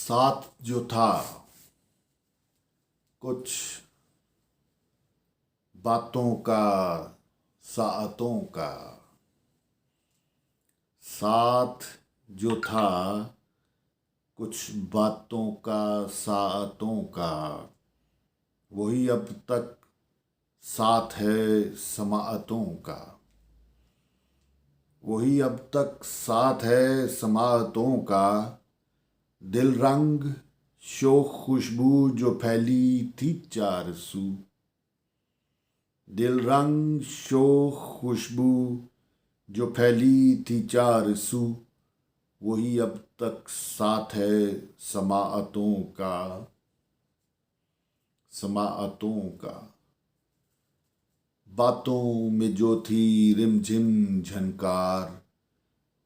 साथ जो था कुछ बातों का, सातों का। साथ जो था कुछ बातों का, सातों का, वही अब तक साथ है समाअतों का। वही अब तक साथ है समाअतों का। दिल रंग शोख खुशबू जो फैली थी चार सू। दिल रंग शोख खुशबू जो फैली थी चार सू, वही अब तक साथ है समाअतों का, समाअतों का। बातों में जो थी रिमझिम झनकार,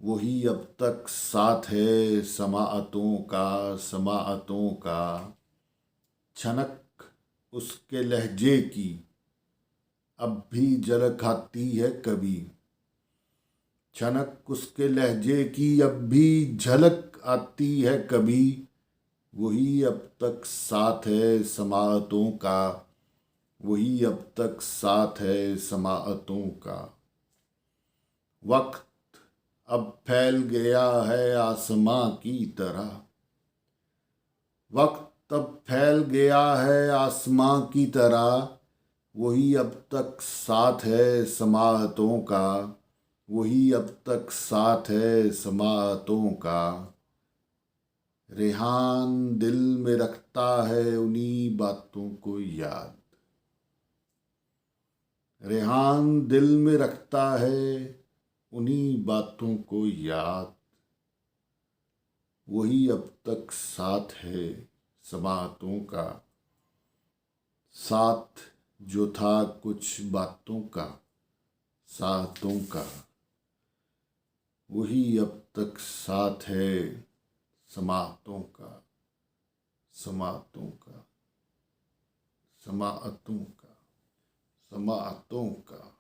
वही अब तक साथ है समाअतों का, समाअतों का। छनक उसके लहजे की अब भी झलक आती है कभी। छनक उसके लहजे की अब भी झलक आती है कभी। वही अब तक साथ है समाअतों का, वही अब तक साथ है समाअतों का। वक्त अब फैल गया है आसमां की तरह। वक्त अब फैल गया है आसमां की तरह। वही अब तक साथ है समाअतों का, वही अब तक साथ है समाअतों का। रेहान दिल में रखता है उन्हीं बातों को याद। रेहान दिल में रखता है उन्हीं बातों को याद। वही अब तक साथ है समाअतों का। साथ जो था कुछ बातों का, सातों का, वही अब तक साथ है समाअतों का, समाअतों का, समाअतों का, समाअतों का।